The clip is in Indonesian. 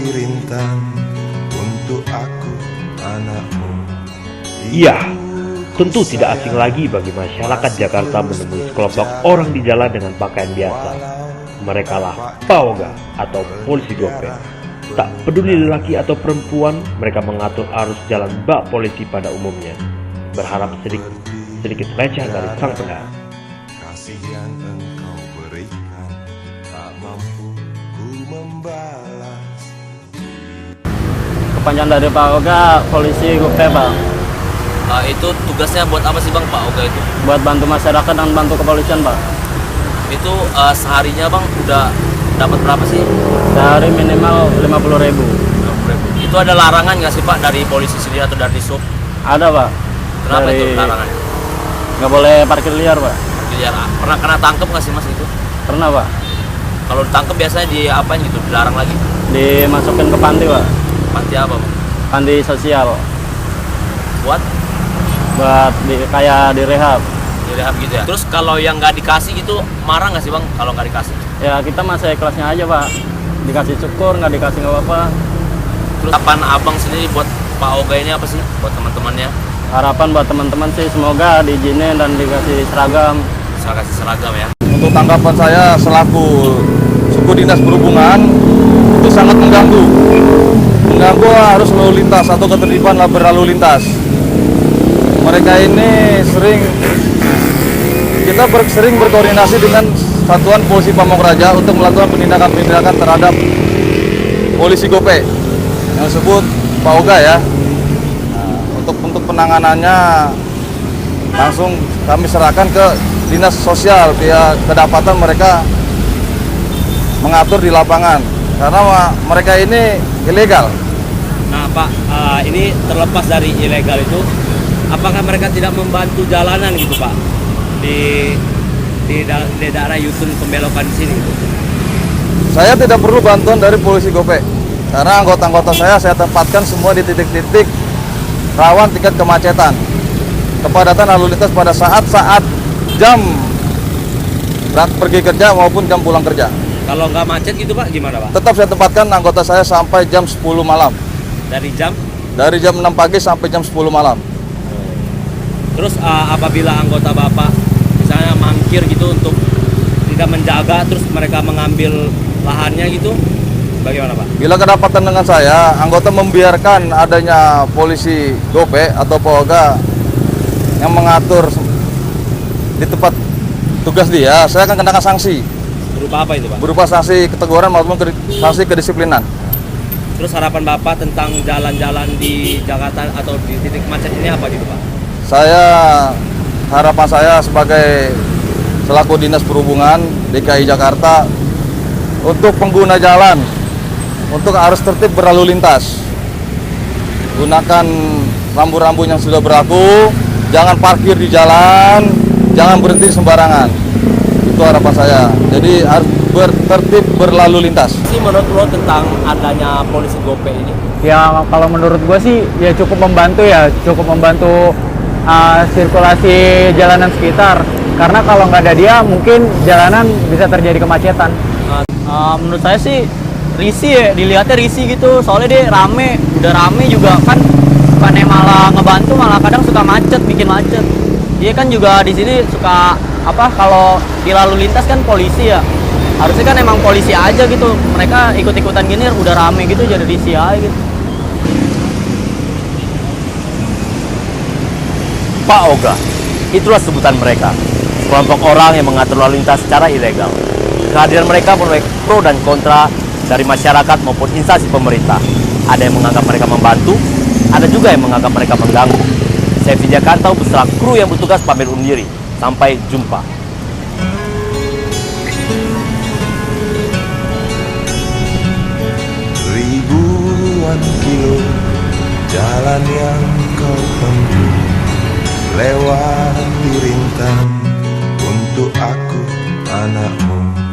rintang untuk aku anakmu. Iya, tentu tidak asing lagi bagi masyarakat Jakarta menemui sekelompok orang di jalan dengan pakaian biasa. Mereka lah Paoga atau polisi gope. Tak peduli lelaki atau perempuan, mereka mengatur arus jalan bak polisi pada umumnya, berharap sedikit receh dari sang pengendara. Kasih yang engkau berikan tak mampu ku membalas. Kepanjangan dari Paoga polisi gope, Bang. Itu tugasnya buat apa sih Bang, Pak Oga itu? Buat bantu masyarakat dan bantu kepolisian, Pak. Itu seharinya Bang udah dapat berapa sih? Sehari minimal 50.000. Itu ada larangan nggak sih Pak dari polisi sendiri atau dari sub? Ada, Pak. Kenapa itu larangan? Nggak boleh parkir liar, Pak. Liar. Pernah kena tangkep nggak sih Mas itu? Pernah, Pak. Kalau ditangkep biasanya di apain gitu? Dilarang lagi? Dimasukin ke panti, Pak. Panti apa Bang? Panti sosial. Buat Kayak direhab. direhab gitu ya? Terus kalau yang nggak dikasih gitu marah nggak sih Bang kalau nggak dikasih? Ya kita masih kelasnya aja, Pak. Dikasih syukur, nggak dikasih nggak apa-apa. Terus harapan Abang sendiri buat Pak Oga ini apa sih? Buat teman-temannya? Harapan buat teman-teman sih semoga diizinin dan dikasih seragam. Saya kasih seragam ya. Untuk tanggapan saya selaku suku dinas perhubungan, itu sangat mengganggu arus lalu lintas atau ketertiban berlalu lintas. Mereka ini sering berkoordinasi dengan Satuan Polisi Pamong Praja untuk melakukan penindakan terhadap polisi gope yang disebut Paoga ya. Untuk penanganannya langsung kami serahkan ke dinas sosial, biar kedapatan mereka mengatur di lapangan karena mereka ini ilegal. Nah Pak, ini terlepas dari ilegal itu, apakah mereka tidak membantu jalanan gitu Pak di daerah Yutun pembelokan di sini gitu? Saya tidak perlu bantuan dari polisi gope karena anggota-anggota saya tempatkan semua di titik-titik rawan tingkat kemacetan, kepadatan lalu lintas pada saat jam pergi kerja maupun jam pulang kerja. Kalau nggak macet gitu Pak, gimana Pak? Tetap saya tempatkan anggota saya sampai jam 10 malam. Dari jam? Dari jam 6 pagi sampai jam 10 malam. Terus apabila anggota Bapak misalnya mangkir gitu untuk tidak menjaga, terus mereka mengambil lahannya gitu, bagaimana Pak? Bila kedapatan dengan saya, anggota membiarkan adanya polisi gope atau Paoga yang mengatur di tempat tugas dia, saya akan kenakan sanksi. Berupa apa itu Pak? Berupa sanksi keteguran maupun sanksi kedisiplinan. Terus harapan Bapak tentang jalan-jalan di Jakarta atau di titik macet ini apa gitu Pak? Harapan saya sebagai selaku Dinas Perhubungan DKI Jakarta untuk pengguna jalan, untuk arus tertib berlalu lintas, gunakan rambu-rambu yang sudah berlaku, jangan parkir di jalan, jangan berhenti sembarangan. Itu harapan saya. Jadi harus tertib berlalu lintas. Sih menurut lo tentang adanya polisi gope ini? Ya kalau menurut gue sih ya cukup membantu sirkulasi jalanan sekitar. Karena kalau nggak ada dia mungkin jalanan bisa terjadi kemacetan. Menurut saya sih risih ya, dilihatnya risih gitu. Soalnya dia rame, udah rame juga kan, bukannya malah ngebantu, malah kadang suka macet, bikin macet. Dia kan juga di sini suka kalau di lalu lintas kan polisi ya. Harusnya kan emang polisi aja gitu. Mereka ikut-ikutan gini udah rame gitu jadi risih aja gitu. Paoga, itulah sebutan mereka. Kelompok orang yang mengatur lalu lintas secara ilegal. Kehadiran mereka menuai pro dan kontra dari masyarakat maupun instansi pemerintah. Ada yang menganggap mereka membantu, ada juga yang menganggap mereka mengganggu. Saya Vijay Kantau beserta kru yang bertugas pamit undur diri. Sampai jumpa. Ribuan kilo jalan yang kau tempuh, lewati rintang untuk aku anakmu.